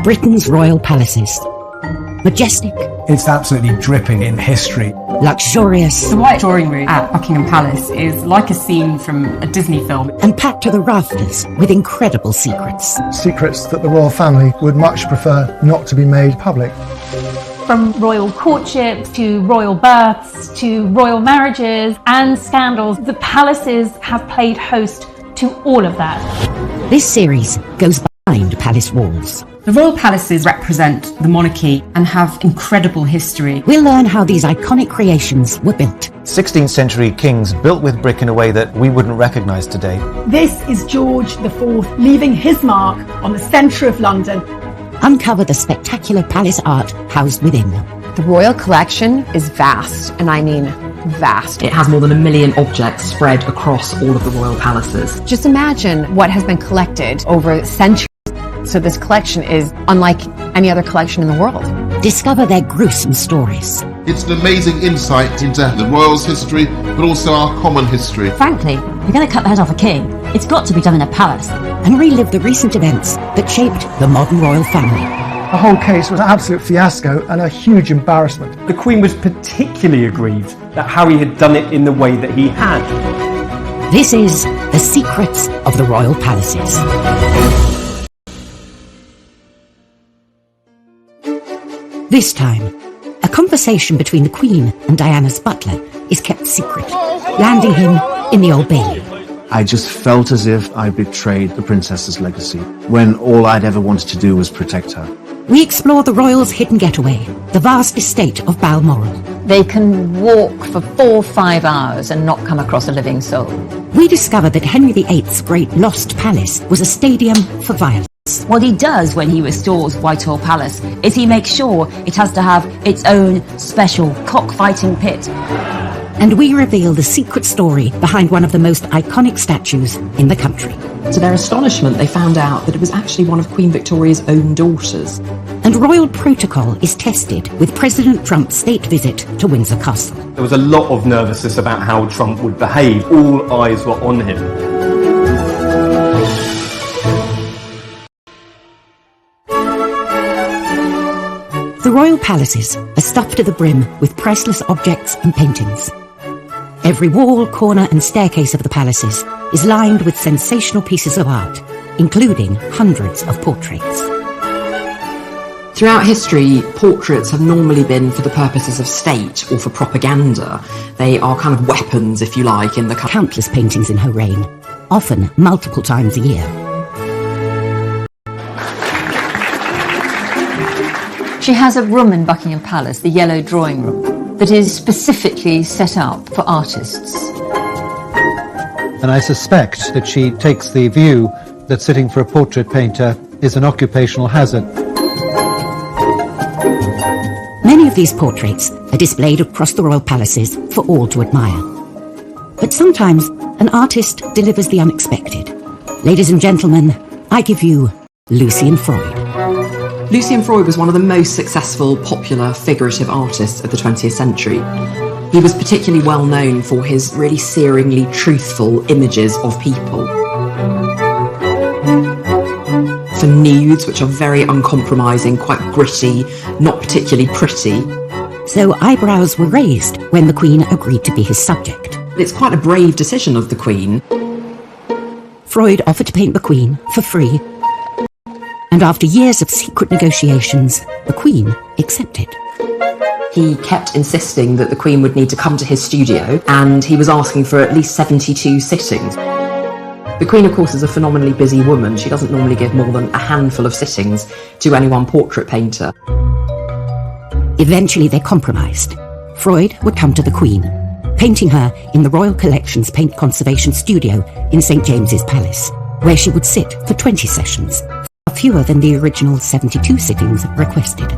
Britain's royal palaces. Majestic, It's absolutely dripping in history. luxurious, The White Drawing Room at Buckingham Palace is like a scene from a Disney film. and packed to the rafters with incredible secrets. Secrets that the royal family would much prefer not to be made public. From royal courtships to royal births to royal marriages and scandals, the palaces have played host to all of that. This series goes behind palace walls. The royal palaces represent the monarchy and have incredible history. We'll learn how these iconic creations were built. 16th century kings built with brick in a way that we wouldn't recognise today. This is George IV leaving his mark on the centre of London. Uncover the spectacular palace art housed within them. The royal collection is vast, and I mean vast. It has more than 1 million objects spread across all of the royal palaces. Just imagine what has been collected over centuries. So this collection is unlike any other collection in the world. Discover their gruesome stories. It's an amazing insight into the royals' history, but also our common history. Frankly, you're going to cut the head off a king. It's got to be done in a palace. And relive the recent events that shaped the modern royal family. The whole case was an absolute fiasco and a huge embarrassment. The Queen was particularly aggrieved that Harry had done it in the way that he had. This is The Secrets of the Royal Palaces. This time, a conversation between the Queen and Diana's butler is kept secret, landing him in the Old Bailey. I just felt as if I betrayed the princess's legacy, when all I'd ever wanted to do was protect her. We explore the royals' hidden getaway, the vast estate of Balmoral. They can walk for 4 or 5 hours and not come across a living soul. We discover that Henry VIII's great lost palace was a stadium for violence. What he does when he restores Whitehall Palace is he makes sure it has to have its own special cockfighting pit. And we reveal the secret story behind one of the most iconic statues in the country. To their astonishment, they found out that it was actually one of Queen Victoria's own daughters. And royal protocol is tested with President Trump's state visit to Windsor Castle. There was a lot of nervousness about how Trump would behave. All eyes were on him. The royal palaces are stuffed to the brim with priceless objects and paintings. Every wall, corner and staircase of the palaces is lined with sensational pieces of art, including hundreds of portraits. Throughout history, portraits have normally been for the purposes of state or for propaganda. They are kind of weapons, if you like, in the country. Countless paintings in her reign, often multiple times a year. She has a room in Buckingham Palace, the Yellow Drawing Room, that is specifically set up for artists. And I suspect that she takes the view that sitting for a portrait painter is an occupational hazard. Many of these portraits are displayed across the royal palaces for all to admire. But sometimes an artist delivers the unexpected. Ladies and gentlemen, I give you Lucian Freud. Lucian Freud was one of the most successful, popular, figurative artists of the 20th century. He was particularly well known for his really searingly truthful images of people. For nudes, which are very uncompromising, quite gritty, not particularly pretty. So eyebrows were raised when the Queen agreed to be his subject. It's quite a brave decision of the Queen. Freud offered to paint the Queen for free. And after years of secret negotiations, the Queen accepted. He kept insisting that the Queen would need to come to his studio, and he was asking for at least 72 sittings. The Queen, of course, is a phenomenally busy woman. She doesn't normally give more than a handful of sittings to any one portrait painter. Eventually they compromised. Freud would come to the Queen, painting her in the Royal Collection's Paint Conservation Studio in St James's Palace, where she would sit for 20 sessions, fewer than the original 72 sittings requested.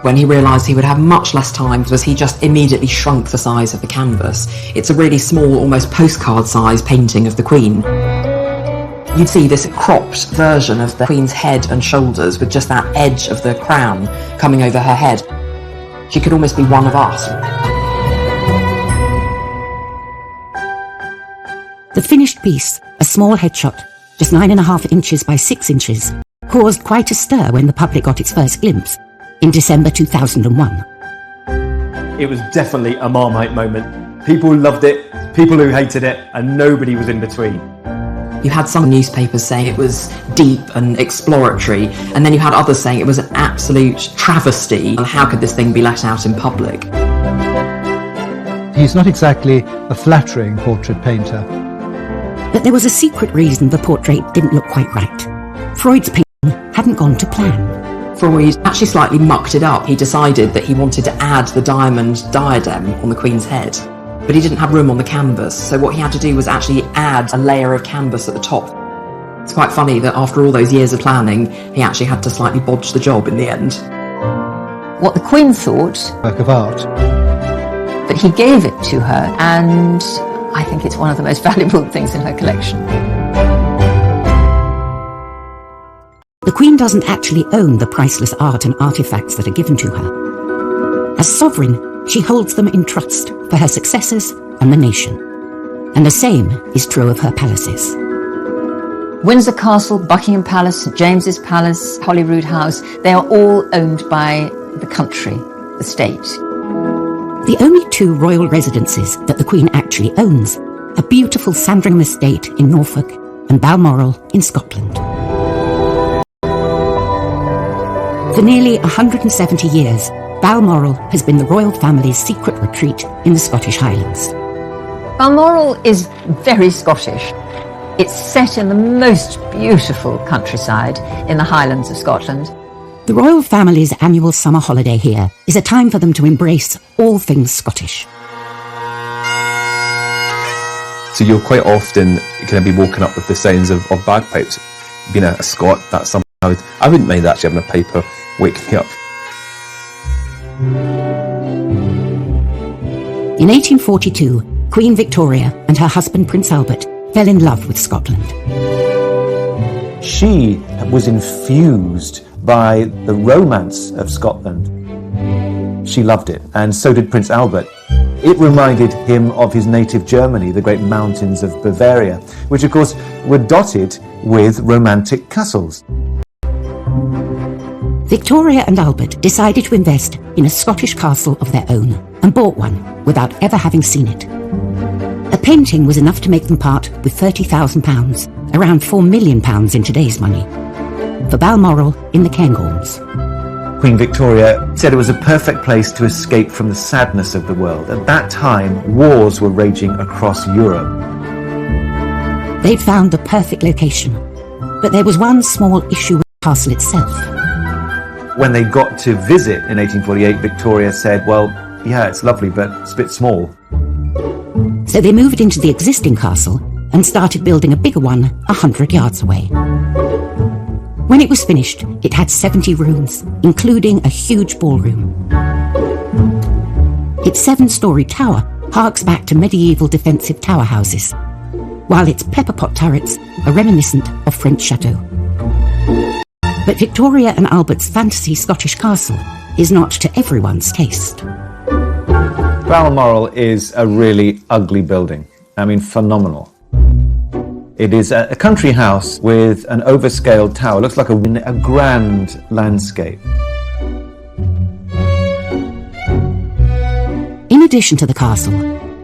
When he realised he would have much less time, was he just immediately shrunk the size of the canvas. It's a really small, almost postcard-sized painting of the Queen. You'd see this cropped version of the Queen's head and shoulders with just that edge of the crown coming over her head. She could almost be one of us. The finished piece, a small headshot, just 9.5 inches by 6 inches, caused quite a stir when the public got its first glimpse in December 2001. It was definitely a Marmite moment. People loved it, people who hated it, and nobody was in between. You had some newspapers saying it was deep and exploratory, and then you had others saying it was an absolute travesty, and how could this thing be let out in public? He's not exactly a flattering portrait painter. But there was a secret reason the portrait didn't look quite right. Freud's painting hadn't gone to plan. Freud actually slightly mucked it up. He decided that he wanted to add the diamond diadem on the Queen's head, but he didn't have room on the canvas, so what he had to do was actually add a layer of canvas at the top. It's quite funny that after all those years of planning, he actually had to slightly bodge the job in the end. What the Queen thought, work of art, but he gave it to her, and I think it's one of the most valuable things in her collection. The Queen doesn't actually own the priceless art and artifacts that are given to her. As sovereign, she holds them in trust for her successors and the nation. And the same is true of her palaces. Windsor Castle, Buckingham Palace, St James's Palace, Holyrood House, they are all owned by the country, the state. The only two royal residences that the Queen actually owns are beautiful Sandringham Estate in Norfolk and Balmoral in Scotland. For nearly 170 years, Balmoral has been the royal family's secret retreat in the Scottish Highlands. Balmoral is very Scottish. It's set in the most beautiful countryside in the Highlands of Scotland. The royal family's annual summer holiday here is a time for them to embrace all things Scottish. So you'll quite often kind of be woken up with the sounds of bagpipes. Being a Scot, that's something I wouldn't mind actually having a piper wake me up. In 1842, Queen Victoria and her husband Prince Albert fell in love with Scotland. She was infused by the romance of Scotland. She loved it, and so did Prince Albert. It reminded him of his native Germany, the great mountains of Bavaria, which of course were dotted with romantic castles. Victoria and Albert decided to invest in a Scottish castle of their own and bought one without ever having seen it. A painting was enough to make them part with £30,000, around £4 million in today's money, for Balmoral in the Cairngorms. Queen Victoria said it was a perfect place to escape from the sadness of the world. At that time, wars were raging across Europe. They'd found the perfect location, but there was one small issue with the castle itself. When they got to visit in 1848, Victoria said, well, yeah, it's lovely, but it's a bit small. So they moved into the existing castle and started building a bigger one 100 yards away. When it was finished, it had 70 rooms, including a huge ballroom. Its 7-storey tower harks back to medieval defensive tower houses, while its pepper-pot turrets are reminiscent of French chateaux. But Victoria and Albert's fantasy Scottish castle is not to everyone's taste. Balmoral is a really ugly building. I mean, phenomenal. It is a country house with an overscaled tower. It looks like a grand landscape. In addition to the castle,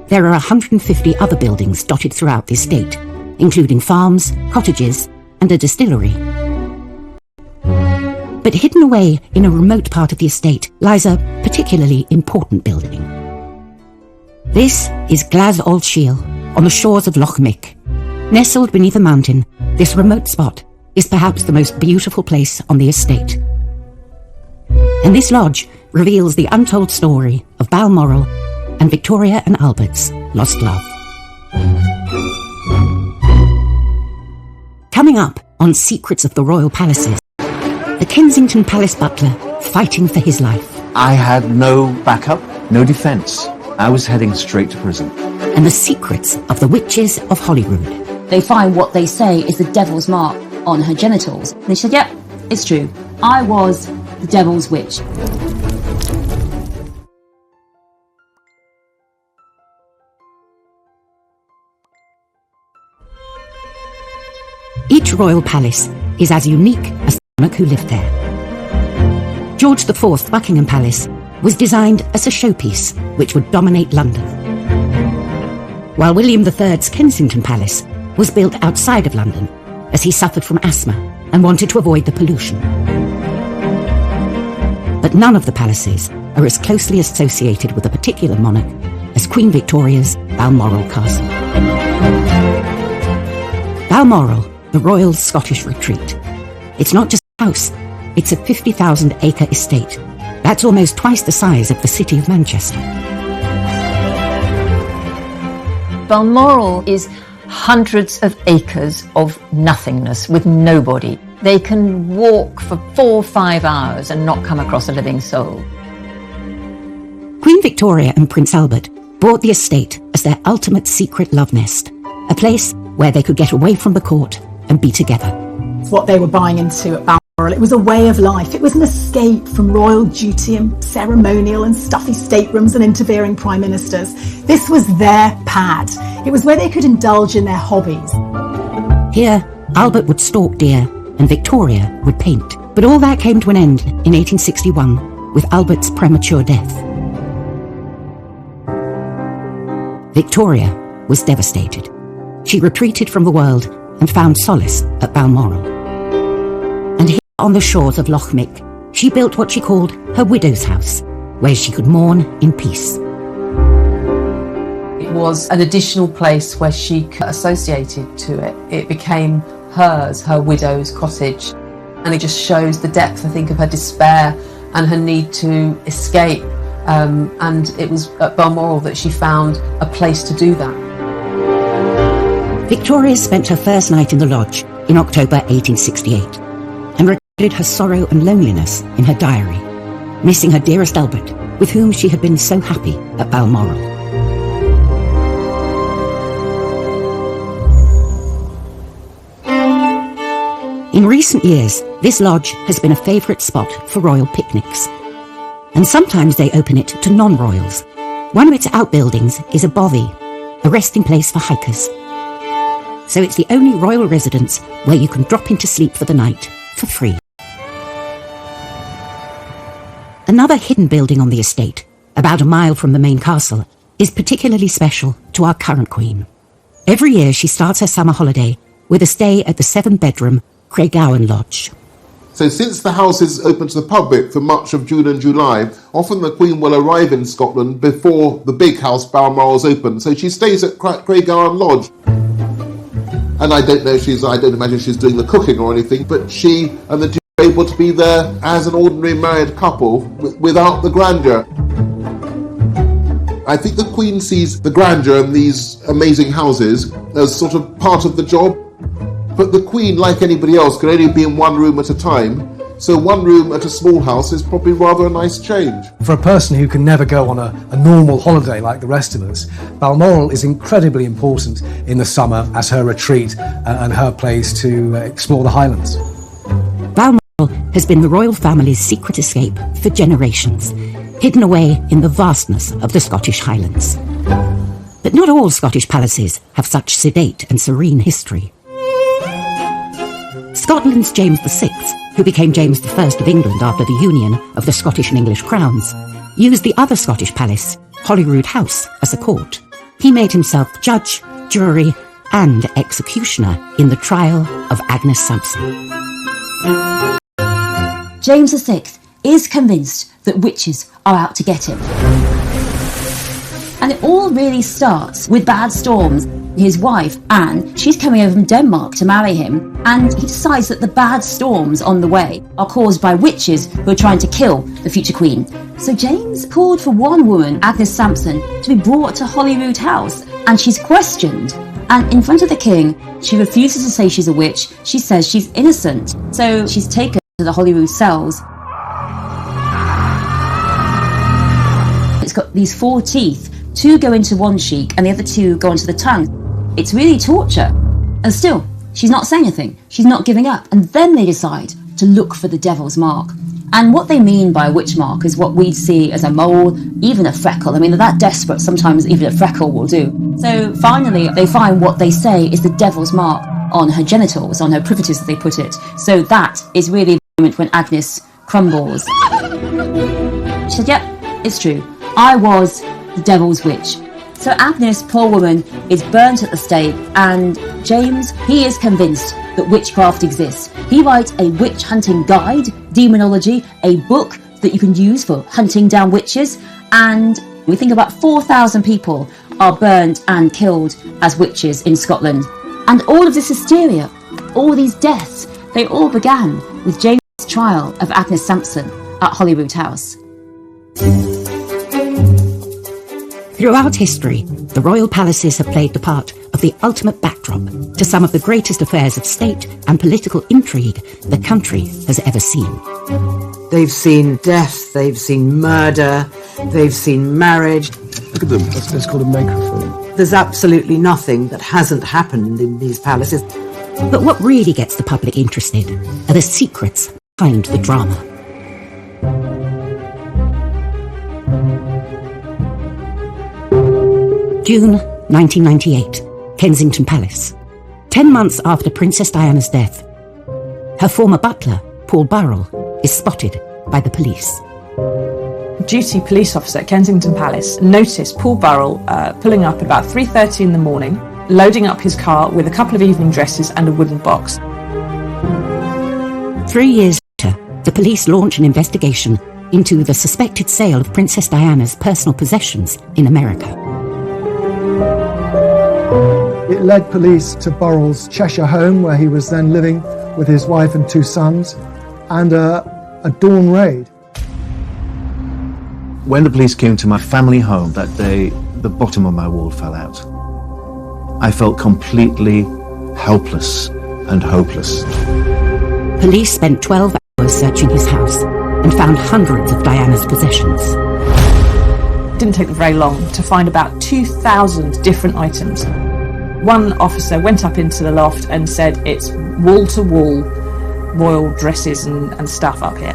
there are 150 other buildings dotted throughout the estate, including farms, cottages, and a distillery. But hidden away in a remote part of the estate lies a particularly important building. This is Glas Old Shiel, on the shores of Loch Mick. Nestled beneath a mountain, this remote spot is perhaps the most beautiful place on the estate. And this lodge reveals the untold story of Balmoral and Victoria and Albert's lost love. Coming up on Secrets of the Royal Palaces, the Kensington Palace butler fighting for his life. I had no backup, no defence. I was heading straight to prison. And the secrets of the witches of Holyrood. They find what they say is the devil's mark on her genitals. And she said, yep, it's true. I was the devil's witch. Each royal palace is as unique as the monarch who lived there. George IV's Buckingham Palace was designed as a showpiece which would dominate London, while William III's Kensington Palace was built outside of London as he suffered from asthma and wanted to avoid the pollution. But none of the palaces are as closely associated with a particular monarch as Queen Victoria's Balmoral Castle. Balmoral, the Royal Scottish Retreat. It's not just a house, it's a 50,000-acre estate. That's almost twice the size of the city of Manchester. Balmoral is hundreds of acres of nothingness with nobody. They can walk for 4 or 5 hours and not come across a living soul. Queen Victoria and Prince Albert bought the estate as their ultimate secret love nest, a place where they could get away from the court and be together. What they were buying into at Balmoral, it was a way of life. It was an escape from royal duty and ceremonial and stuffy staterooms and interfering prime ministers. This was their pad. It was where they could indulge in their hobbies. Here, Albert would stalk deer and Victoria would paint. But all that came to an end in 1861 with Albert's premature death. Victoria was devastated. She retreated from the world and found solace at Balmoral. And here on the shores of Loch Mick, she built what she called her widow's house, where she could mourn in peace. It was an additional place where she associated to it. It became hers, her widow's cottage. And it just shows the depth, I think, of her despair and her need to escape. And it was at Balmoral that she found a place to do that. Victoria spent her first night in the lodge in October 1868 and recorded her sorrow and loneliness in her diary, missing her dearest Albert, with whom she had been so happy at Balmoral. In recent years, this lodge has been a favourite spot for royal picnics, and sometimes they open it to non-royals. One of its outbuildings is a bothy, a resting place for hikers. So it's the only royal residence where you can drop into sleep for the night for free. Another hidden building on the estate, about a mile from the main castle, is particularly special to our current queen. Every year she starts her summer holiday with a stay at the 7-bedroom Craiggowan Lodge. So since the house is open to the public for much of June and July, often the Queen will arrive in Scotland before the big house Balmoral is open. So she stays at Craiggowan Lodge. And I don't imagine she's doing the cooking or anything, but she and the Duke are able to be there as an ordinary married couple without the grandeur. I think the Queen sees the grandeur in these amazing houses as sort of part of the job. But the Queen, like anybody else, can only be in one room at a time. So one room at a small house is probably rather a nice change. For a person who can never go on a normal holiday like the rest of us, Balmoral is incredibly important in the summer as her retreat and her place to explore the Highlands. Balmoral has been the royal family's secret escape for generations, hidden away in the vastness of the Scottish Highlands. But not all Scottish palaces have such sedate and serene history. Scotland's James VI, who became James I of England after the union of the Scottish and English crowns, used the other Scottish palace, Holyrood House, as a court. He made himself judge, jury, and executioner in the trial of Agnes Sampson. James VI is convinced that witches are out to get him. And it all really starts with bad storms. His wife, Anne, she's coming over from Denmark to marry him, and he decides that the bad storms on the way are caused by witches who are trying to kill the future queen. So James called for one woman, Agnes Sampson, to be brought to Holyrood House, and she's questioned. And in front of the king, she refuses to say she's a witch. She says she's innocent. So she's taken to the Holyrood cells. It's got these 4 teeth. 2 go into one cheek and the other 2 go into the tongue. It's really torture. And still, she's not saying anything. She's not giving up. And then they decide to look for the devil's mark. And what they mean by a witch mark is what we'd see as a mole, even a freckle. I mean, they're that desperate, sometimes even a freckle will do. So finally, they find what they say is the devil's mark. on her genitals, on her privities, as they put it. So that is really the moment when Agnes crumbles. She said, yep, it's true. I was the devil's witch. So Agnes, poor woman, is burnt at the stake, and James, he is convinced that witchcraft exists. He writes a witch hunting guide, Demonology, a book that you can use for hunting down witches, and we think about 4,000 people are burned and killed as witches in Scotland. And all of this hysteria, all these deaths, they all began with James' trial of Agnes Sampson at Holyrood House. Throughout history, the royal palaces have played the part of the ultimate backdrop to some of the greatest affairs of state and political intrigue the country has ever seen. They've seen death, they've seen murder, they've seen marriage. Look at them, that's called a microphone. There's absolutely nothing that hasn't happened in these palaces. But what really gets the public interested are the secrets behind the drama. June 1998, Kensington Palace. 10 months after Princess Diana's death, her former butler, Paul Burrell, is spotted by the police. Duty police officer at Kensington Palace noticed Paul Burrell pulling up at about 3:30 in the morning, loading up his car with a couple of evening dresses and a wooden box. 3 years later, the police launch an investigation into the suspected sale of Princess Diana's personal possessions in America. It led police to Burrell's Cheshire home, where he was then living with his wife and 2 sons, and a dawn raid. When the police came to my family home that day, the bottom of my world fell out. I felt completely helpless and hopeless. Police spent 12 hours searching his house and found hundreds of Diana's possessions. It didn't take them very long to find about 2,000 different items. One officer went up into the loft and said, it's wall-to-wall royal dresses and stuff up here.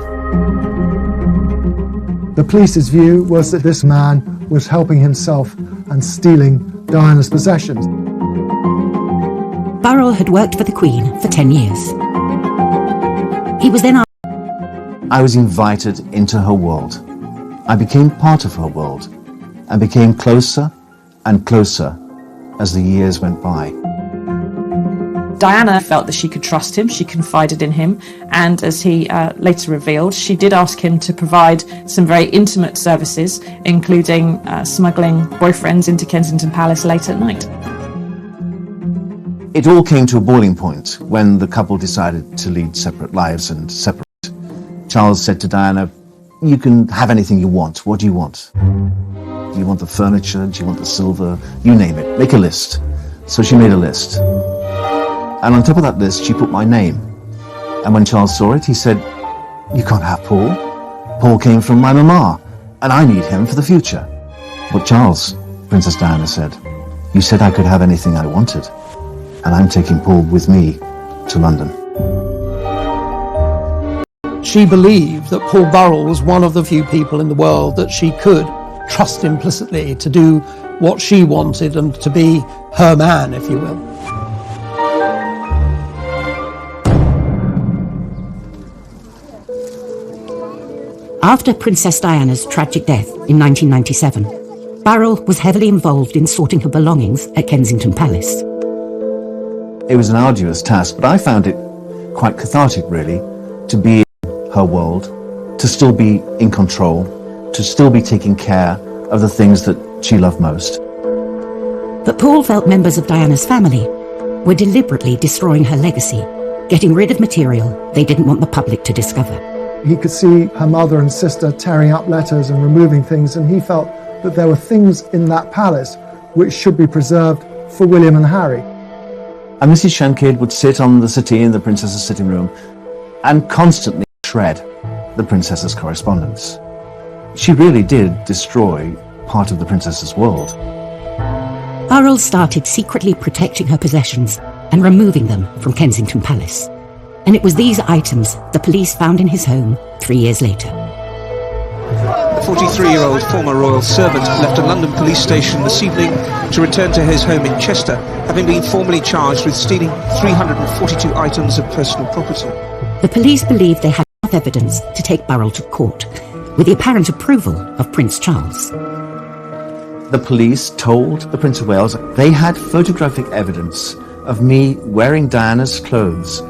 The police's view was that this man was helping himself and stealing Diana's possessions. Burrell had worked for the Queen for 10 years. He was then I was invited into her world. I became part of her world and became closer and closer as the years went by. Diana felt that she could trust him, she confided in him, and as he later revealed, she did ask him to provide some very intimate services, including smuggling boyfriends into Kensington Palace late at night. It all came to a boiling point when the couple decided to lead separate lives and separate. Charles said to Diana, you can have anything you want. What do you want? Do you want the furniture? Do you want the silver? You name it. Make a list. So she made a list. And on top of that list, she put my name. And when Charles saw it, he said, you can't have Paul. Paul came from my mama, and I need him for the future. But Charles, Princess Diana said, you said I could have anything I wanted. And I'm taking Paul with me to London. She believed that Paul Burrell was one of the few people in the world that she could trust implicitly to do what she wanted and to be her man, if you will. After Princess Diana's tragic death in 1997, Burrell was heavily involved in sorting her belongings at Kensington Palace. It was an arduous task, but I found it quite cathartic, really, to be in her world, to still be in control, to still be taking care of the things that she loved most. But Paul felt members of Diana's family were deliberately destroying her legacy, getting rid of material they didn't want the public to discover. He could see her mother and sister tearing up letters and removing things, and he felt that there were things in that palace which should be preserved for William and Harry. And Mrs. Shankid would sit on the settee in the princess's sitting room and constantly shred the princess's correspondence. She really did destroy part of the princess's world. Burrell started secretly protecting her possessions and removing them from Kensington Palace. And it was these items the police found in his home 3 years later. 43-year-old former royal servant left a London police station this evening to return to his home in Chester, having been formally charged with stealing 342 items of personal property. The police believed they had enough evidence to take Burrell to court, with the apparent approval of Prince Charles. The police told the Prince of Wales they had photographic evidence of me wearing Diana's clothes.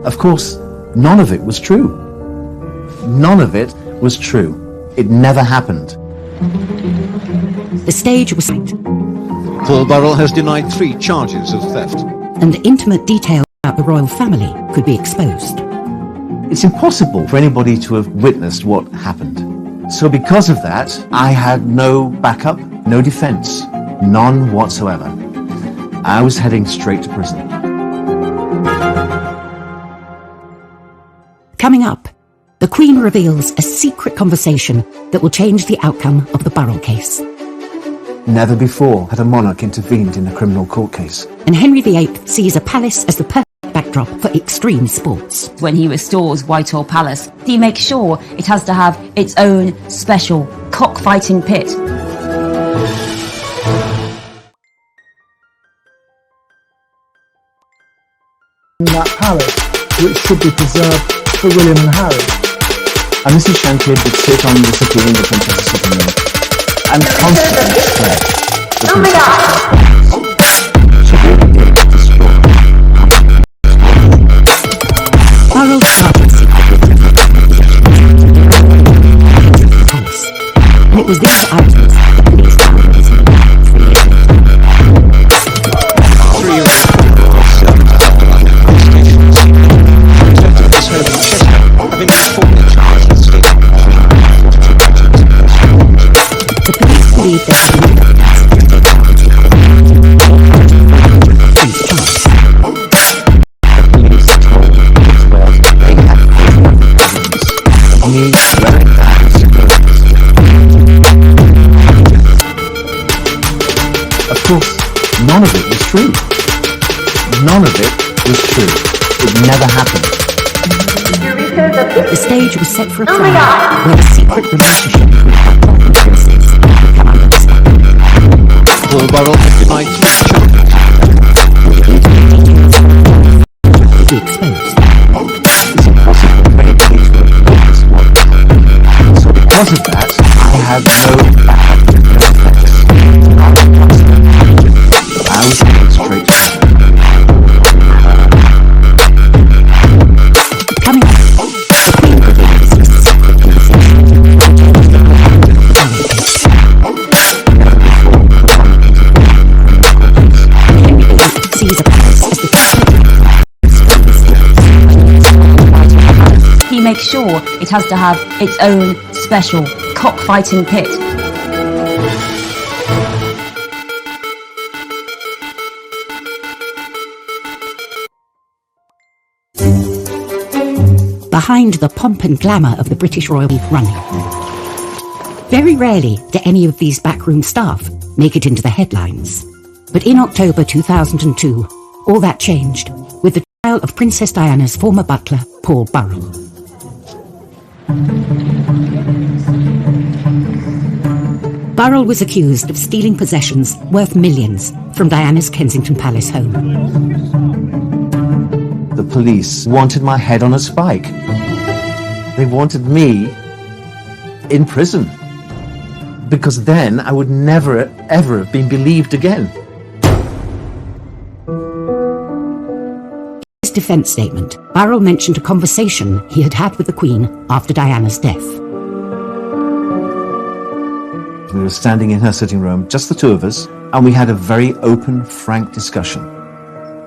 Of course, none of it was true. None of it was true. It never happened. The stage was set, Paul Burrell has denied 3 charges of theft. and intimate details about the royal family could be exposed. It's impossible for anybody to have witnessed what happened. So because of that, I had no backup, no defense, none whatsoever. I was heading straight to prison. Coming up, the Queen reveals a secret conversation that will change the outcome of the Burrell case. Never before had a monarch intervened in a criminal court case. And Henry VIII sees a palace as the perfect backdrop for extreme sports. When he restores Whitehall Palace, he makes sure it has to have its own special cockfighting pit. In that palace, which should be preserved for William and Harry. And Mrs. Shankier would sit on the settee in the princess's sitting room and constantly spread the Burrell's largest secret and it was these items that police found in his home 3 years The police believe there was no evidence to take out Prince Charles. The police told Prince Wales they had evidence of me wearing Diana's clothes. Of course, none of it was true. None of it was true. It never happened. The stage was set for a trial where the secret relationship between our and princes would come under discussion. Paul Burrell has denied 3 charges. Would be exposed. It's impossible for anybody to have witnessed what happened. So because of that, I had no backup, no defense. I was heading straight to prison. Coming up, the Queen reveals a secret conversation that changed the outcome of the Burrell case. And Henry VIII sees a palace as the perfect. He makes sure it has to have its own special cockfighting pit. Behind the pomp and glamour of the British royal running. Very rarely do any of these backroom staff make it into the headlines. But in October 2002, all that changed with the trial of Princess Diana's former butler, Paul Burrell. Burrell was accused of stealing possessions worth millions from Diana's Kensington Palace home. The police wanted my head on a spike. They wanted me in prison. Because then I would never, ever have been believed again. In his defence statement, Burrell mentioned a conversation he had had with the Queen after Diana's death. We were standing in her sitting room, just the 2 of us, and we had a very open, frank discussion.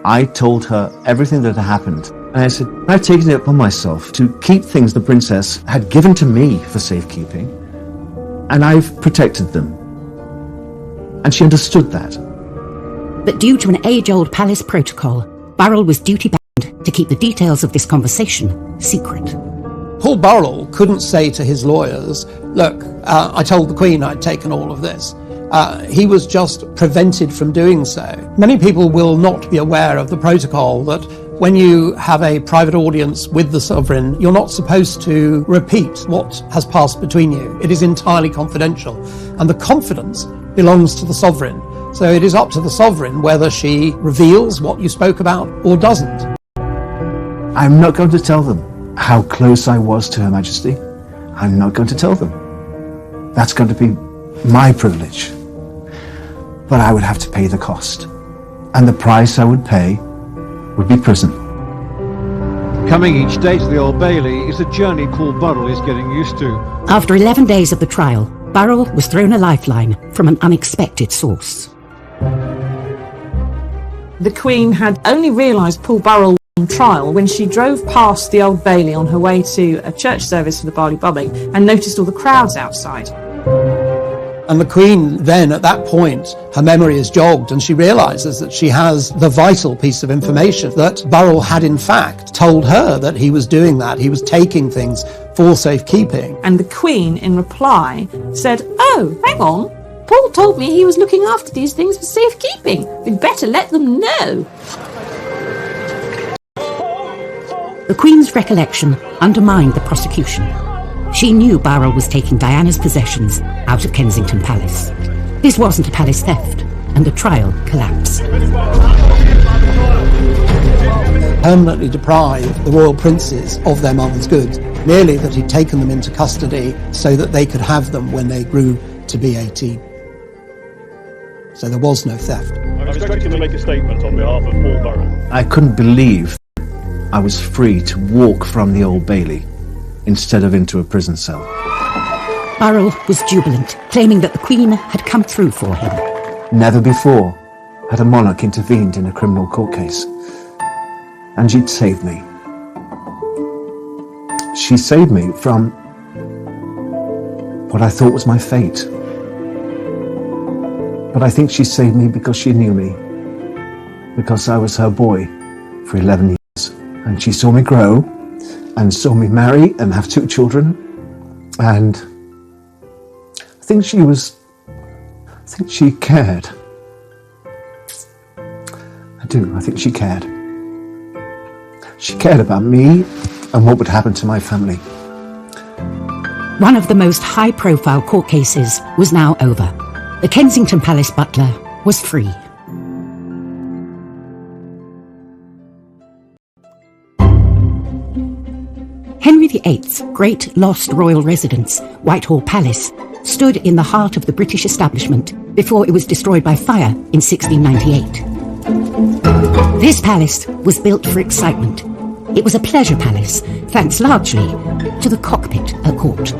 I told her everything that had happened, and I said, I've taken it upon myself to keep things the princess had given to me for safekeeping, and I've protected them. And she understood that. But due to an age-old palace protocol, Burrell was duty-bound to keep the details of this conversation secret. Paul Burrell couldn't say to his lawyers, look, I told the Queen I'd taken all of this. He was just prevented from doing so. Many people will not be aware of the protocol that When you have a private audience with the sovereign, you're not supposed to repeat what has passed between you. It is entirely confidential, and the confidence belongs to the sovereign. So it is up to the sovereign whether she reveals what you spoke about or doesn't. I'm not going to tell them how close I was to Her Majesty. I'm not going to tell them. That's going to be my privilege. But I would have to pay the cost. And the price I would pay would be prison. Coming each day to the Old Bailey is a journey Paul Burrell is getting used to. After 11 days of the trial, Burrell was thrown a lifeline from an unexpected source. The Queen had only realised Paul Burrell was on trial when she drove past the Old Bailey on her way to a church service for the Barley Bubbling and noticed all the crowds outside. And the Queen then, at that point, her memory is jogged and she realises that she has the vital piece of information that Burrell had in fact told her that he was doing that. He was taking things for safekeeping. And the Queen, in reply, said, "Oh, hang on. Paul told me he was looking after these things for safekeeping. We'd better let them know." The Queen's recollection undermined the prosecution. She knew Burrell was taking Diana's possessions out of Kensington Palace. This wasn't a palace theft, and the trial collapsed. Permanently deprived the royal princes of their mother's goods, merely that he'd taken them into custody so that they could have them when they grew to be 18. So there was no theft. I'm expecting to make a statement on behalf of Paul Burrell. I couldn't believe I was free to walk from the Old Bailey instead of into a prison cell. Burrell was jubilant, claiming that the Queen had come through for him. Never before had a monarch intervened in a criminal court case. And she'd saved me. She saved me from what I thought was my fate. But I think she saved me because she knew me. Because I was her boy for 11 years. And she saw me grow and saw me marry and have 2 children. And I think she cared. I do, I think she cared. She cared about me and what would happen to my family. One of the most high-profile court cases was now over. The Kensington Palace butler was free. Henry VIII's great lost royal residence, Whitehall Palace, stood in the heart of the British establishment before it was destroyed by fire in 1698. This palace was built for excitement. It was a pleasure palace, thanks largely to the cockpit at court.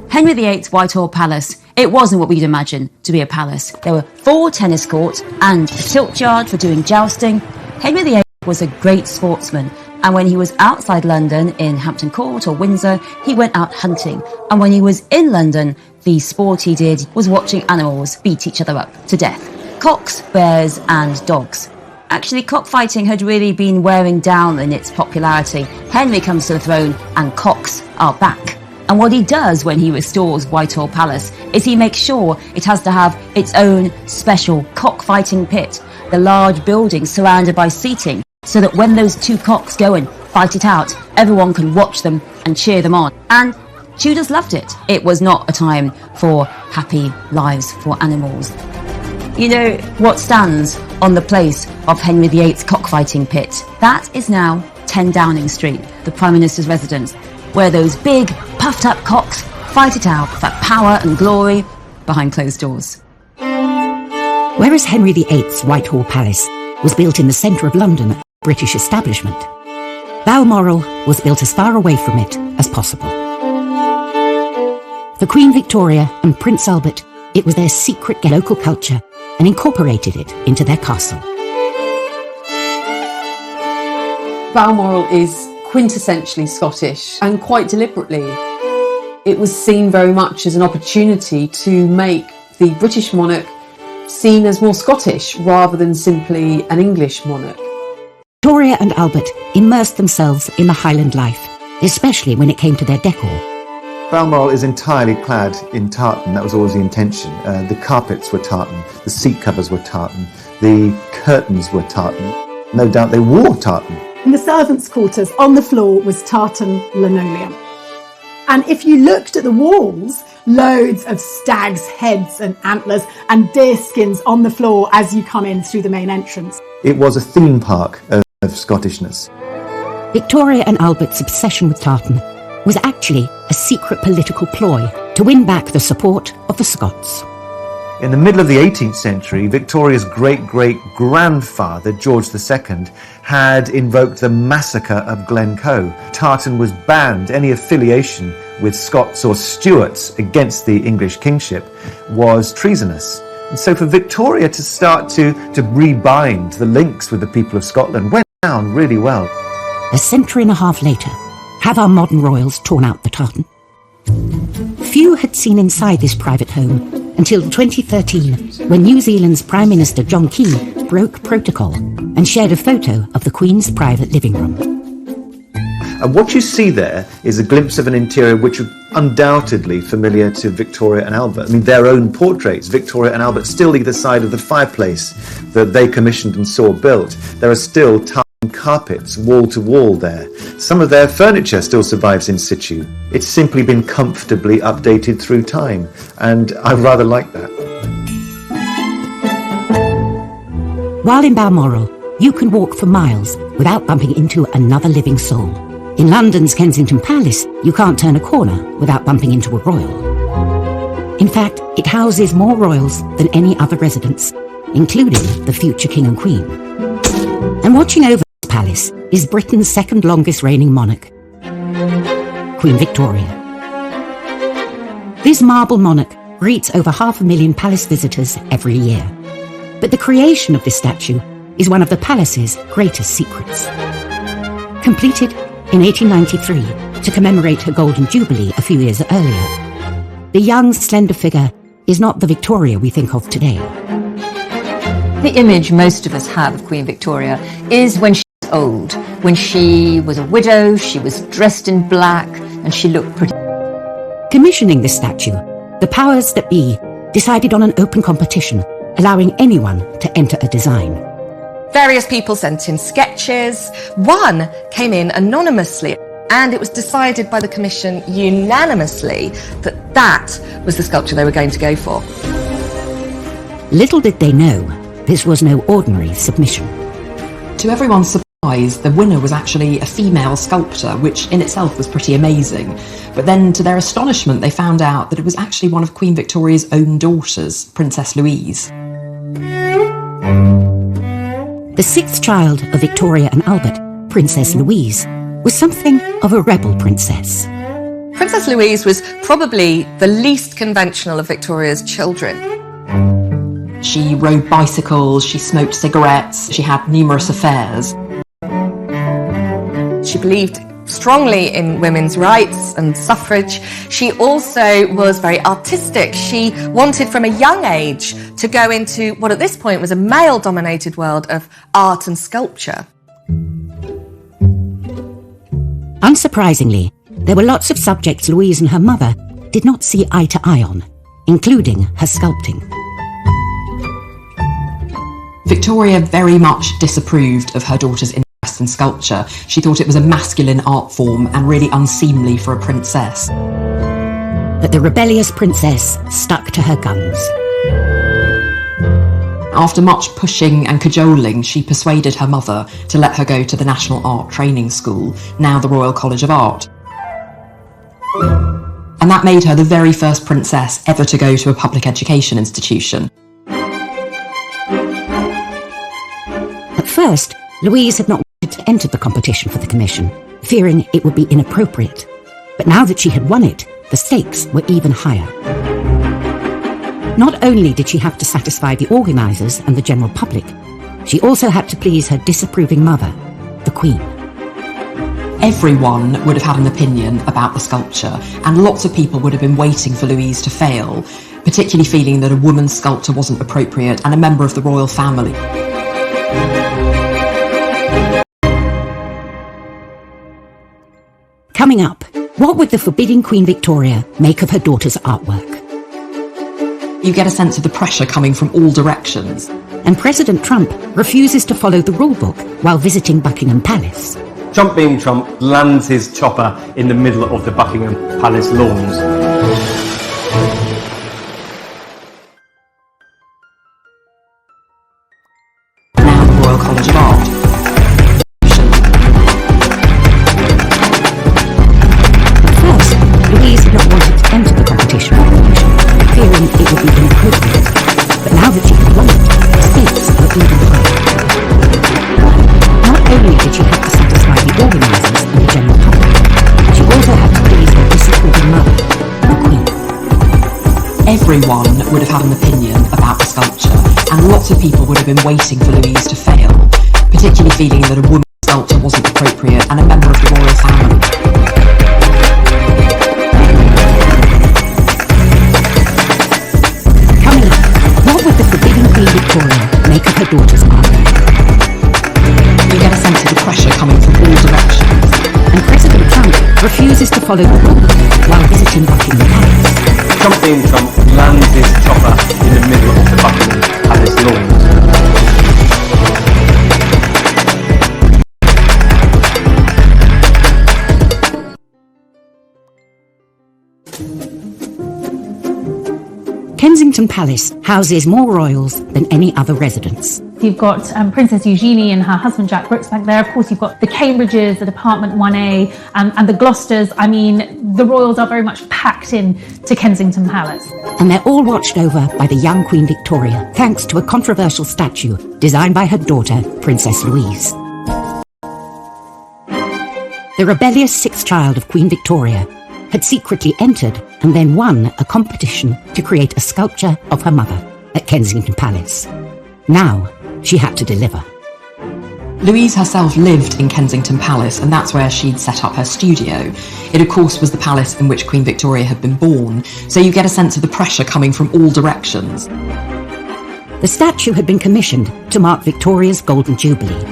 Henry VIII's Whitehall Palace, it wasn't what we'd imagine to be a palace. There were 4 tennis courts and a tilt yard for doing jousting. Henry VIII was a great sportsman, and when he was outside London in Hampton Court or Windsor, he went out hunting. And when he was in London, the sport he did was watching animals beat each other up to death. Cocks, bears and dogs. Actually, cockfighting had really been wearing down in its popularity. Henry comes to the throne and cocks are back. And what he does when he restores Whitehall Palace is he makes sure it has to have its own special cockfighting pit, the large building surrounded by seating, so that when those 2 cocks go and fight it out, everyone can watch them and cheer them on. And Tudors loved it. It was not a time for happy lives for animals. You know what stands on the place of Henry VIII's cockfighting pit? That is now 10 Downing Street, the Prime Minister's residence, where those big, puffed-up cocks fight it out for power and glory behind closed doors. Whereas Henry VIII's Whitehall Palace was built in the centre of London, British establishment, Balmoral was built as far away from it as possible. For Queen Victoria and Prince Albert, it was their secret local culture and incorporated it into their castle. Balmoral is quintessentially Scottish, and quite deliberately. It was seen very much as an opportunity to make the British monarch seen as more Scottish rather than simply an English monarch. Victoria and Albert immersed themselves in the Highland life, especially when it came to their decor. Balmoral is entirely clad in tartan. That was always the intention. The carpets were tartan, the seat covers were tartan, the curtains were tartan. No doubt they wore tartan. In the servants' quarters, on the floor was tartan linoleum. And if you looked at the walls, loads of stags' heads and antlers and deer skins on the floor as you come in through the main entrance. It was a theme park of Scottishness. Victoria and Albert's obsession with tartan was actually a secret political ploy to win back the support of the Scots. In the middle of the 18th century, Victoria's great-great-grandfather, George II, had invoked the massacre of Glencoe. Tartan was banned. Any affiliation with Scots or Stuarts against the English kingship was treasonous. And so for Victoria to start to rebind the links with the people of Scotland went down really well. A century and a half later, have our modern royals torn out the tartan? Few had seen inside this private home until 2013, when New Zealand's Prime Minister John Key broke protocol and shared a photo of the Queen's private living room. And what you see there is a glimpse of an interior which was undoubtedly familiar to Victoria and Albert. I mean, their own portraits, Victoria and Albert, still either side of the fireplace that they commissioned and saw built. There are still tartan carpets wall to wall there. Some of their furniture still survives in situ. It's simply been comfortably updated through time, and I rather like that. While in Balmoral, you can walk for miles without bumping into another living soul. In London's Kensington Palace, you can't turn a corner without bumping into a royal. In fact, it houses more royals than any other residence, including the future King and Queen. And watching over this palace is Britain's second longest reigning monarch, Queen Victoria. This marble monarch greets over 500,000 palace visitors every year. But the creation of this statue is one of the palace's greatest secrets. Completed in 1893 to commemorate her Golden Jubilee a few years earlier, the young, slender figure is not the Victoria we think of today. The image most of us have of Queen Victoria is when she was old, when she was a widow, she was dressed in black, and she looked pretty. Commissioning this statue, the powers that be decided on an open competition, allowing anyone to enter a design. Various people sent in sketches. One came in anonymously, and it was decided by the commission unanimously that that was the sculpture they were going to go for. Little did they know, this was no ordinary submission. To everyone's surprise, the winner was actually a female sculptor, which in itself was pretty amazing. But then, to their astonishment, they found out that it was actually one of Queen Victoria's own daughters, Princess Louise. The sixth child of Victoria and Albert, Princess Louise, was something of a rebel princess. Princess Louise was probably the least conventional of Victoria's children. She rode bicycles, she smoked cigarettes, she had numerous affairs. She believed strongly in women's rights and suffrage. She also was very artistic. She wanted from a young age to go into what at this point was a male-dominated world of art and sculpture. Unsurprisingly, there were lots of subjects Louise and her mother did not see eye to eye on, including her sculpting. Victoria very much disapproved of her daughter's interest in sculpture. She thought it was a masculine art form and really unseemly for a princess. But the rebellious princess stuck to her guns. After much pushing and cajoling, she persuaded her mother to let her go to the National Art Training School, now the Royal College of Art. And that made her the very first princess ever to go to a public education institution. At first, Louise had not wanted to enter the competition for the commission, fearing it would be inappropriate. But now that she had won it, the stakes were even higher. Not only did she have to satisfy the organisers and the general public, she also had to please her disapproving mother, the Queen. Everyone would have had an opinion about the sculpture, and lots of people would have been waiting for Louise to fail, particularly feeling that a woman's sculpture wasn't appropriate and a member of the royal family. Coming up, what would the forbidding Queen Victoria make of her daughter's artwork? You get a sense of the pressure coming from all directions. And President Trump refuses to follow the rulebook while visiting Buckingham Palace. Trump being Trump lands his chopper in the middle of the Buckingham Palace lawns. Now the Royal College of Art. First, Louise had not wanted to enter the competition, fearing it would be inappropriate. But now that she had won it, the stakes were even higher. Not only did she have to satisfy the organisers and the general public, she also had to please her disapproving mother, the Queen. Everyone would have had an opinion about the sculpture, and lots of people would have been waiting for Louise to fail, particularly feeling that a woman's sculpture wasn't appropriate and a member of the royal family. Coming up, what would the forbidding Queen Victoria make of her daughter's art? You get a sense of the pressure coming from all directions. And President Trump refuses to follow the rule while visiting Buckingham Palace. Trump being Trump lands his chopper in the middle of the Buckingham Palace lawns. Kensington Palace houses more royals than any other residence. You've got Princess Eugenie and her husband Jack Brooks back there. Of course, you've got the Cambridges, the Department 1A, and the Gloucesters. I mean, the royals are very much packed in to Kensington Palace. And they're all watched over by the young Queen Victoria, thanks to a controversial statue designed by her daughter, Princess Louise. The rebellious sixth child of Queen Victoria had secretly entered and then won a competition to create a sculpture of her mother at Kensington Palace. Now, she had to deliver. Louise herself lived in Kensington Palace, and that's where she'd set up her studio. It, of course, was the palace in which Queen Victoria had been born, so you get a sense of the pressure coming from all directions. The statue had been commissioned to mark Victoria's Golden Jubilee.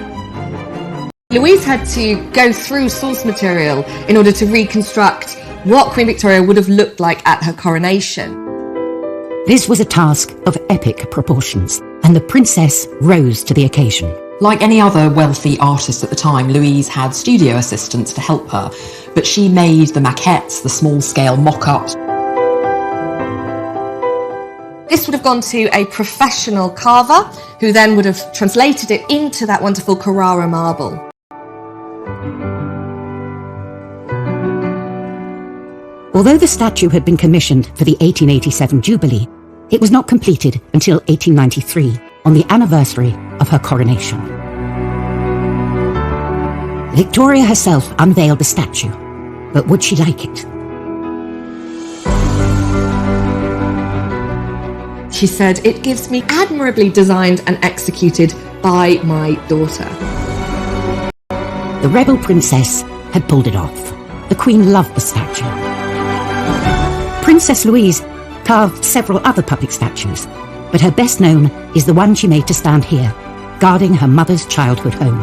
Louise had to go through source material in order to reconstruct what Queen Victoria would have looked like at her coronation. This was a task of epic proportions, and the princess rose to the occasion. Like any other wealthy artist at the time, Louise had studio assistants to help her, but she made the maquettes, the small-scale mock-ups. This would have gone to a professional carver, who then would have translated it into that wonderful Carrara marble. Although the statue had been commissioned for the 1887 Jubilee, it was not completed until 1893, on the anniversary of her coronation. Victoria herself unveiled the statue, but would she like it? She said, "It gives me admirably designed and executed by my daughter." The rebel princess had pulled it off. The Queen loved the statue. Princess Louise carved several other public statues, but her best known is the one she made to stand here, guarding her mother's childhood home.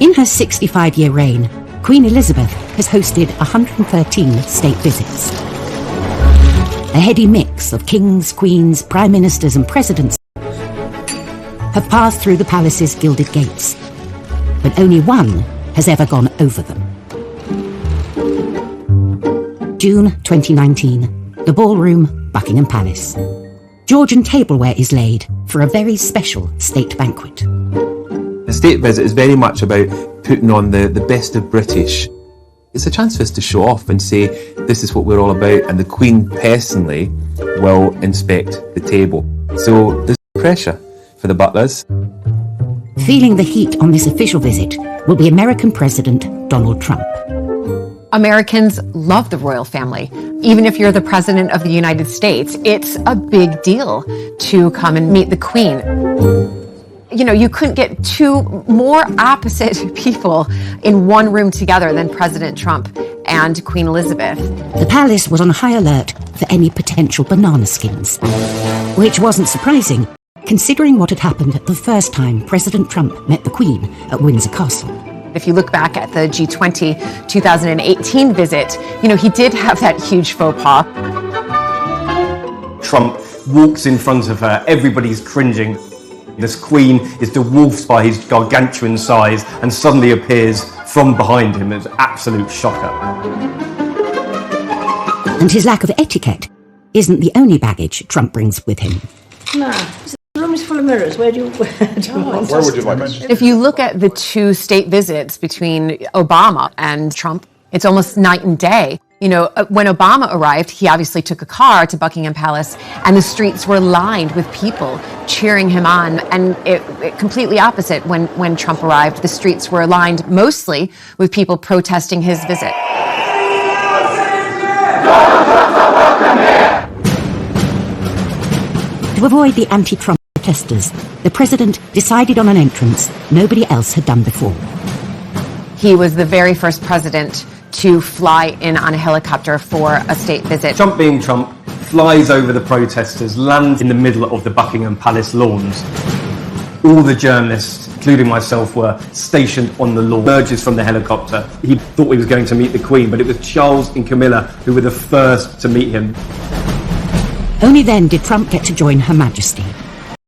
In her 65-year reign, Queen Elizabeth has hosted 113 state visits. A heady mix of kings, queens, prime ministers and presidents have passed through the palace's gilded gates, but only one has ever gone over them. June 2019, the ballroom, Buckingham Palace. Georgian tableware is laid for a very special state banquet. The state visit is very much about putting on the best of British. It's a chance for us to show off and say, this is what we're all about, and the Queen personally will inspect the table. So there's pressure for the butlers. Feeling the heat on this official visit will be American President Donald Trump. Americans love the royal family. Even if you're the President of the United States, it's a big deal to come and meet the Queen. You know, you couldn't get two more opposite people in one room together than President Trump and Queen Elizabeth. The palace was on high alert for any potential banana skins, which wasn't surprising, considering what had happened the first time President Trump met the Queen at Windsor Castle. If you look back at the G20 2018 visit, you know, he did have that huge faux pas. Trump walks in front of her, everybody's cringing. This queen is dwarfed by his gargantuan size and suddenly appears from behind him as an absolute shocker. And his lack of etiquette isn't the only baggage Trump brings with him. No, the room is full of mirrors. Where would you like it? If you look at the two state visits between Obama and Trump, it's almost night and day. You know, when Obama arrived, he obviously took a car to Buckingham Palace, and the streets were lined with people cheering him on. And it completely opposite when Trump arrived. The streets were lined mostly with people protesting his visit. To avoid the anti-Trump protesters, the president decided on an entrance nobody else had done before. He was the very first president to fly in on a helicopter for a state visit. Trump being Trump, flies over the protesters, lands in the middle of the Buckingham Palace lawns. All the journalists, including myself, were stationed on the lawn. Emerges from the helicopter. He thought he was going to meet the Queen, but it was Charles and Camilla who were the first to meet him. Only then did Trump get to join Her Majesty,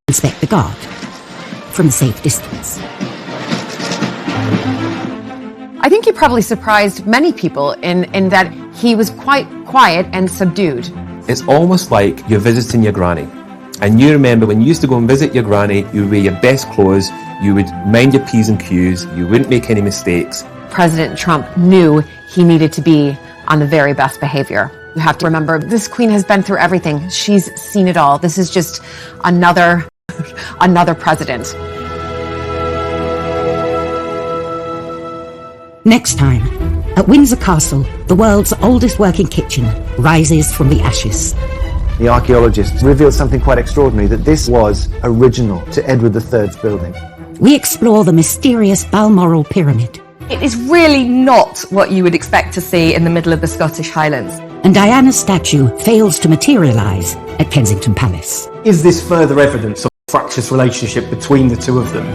inspect the guard, from a safe distance. I think he probably surprised many people in that he was quite quiet and subdued. It's almost like you're visiting your granny. And you remember when you used to go and visit your granny, you would wear your best clothes, you would mind your P's and Q's, you wouldn't make any mistakes. President Trump knew he needed to be on the very best behavior. You have to remember, this queen has been through everything. She's seen it all. This is just another president. Next time, at Windsor Castle, the world's oldest working kitchen rises from the ashes. The archaeologists revealed something quite extraordinary, that this was original to Edward III's building. We explore the mysterious Balmoral pyramid. It is really not what you would expect to see in the middle of the Scottish Highlands. And Diana's statue fails to materialise at Kensington Palace. Is this further evidence of a fractious relationship between the two of them?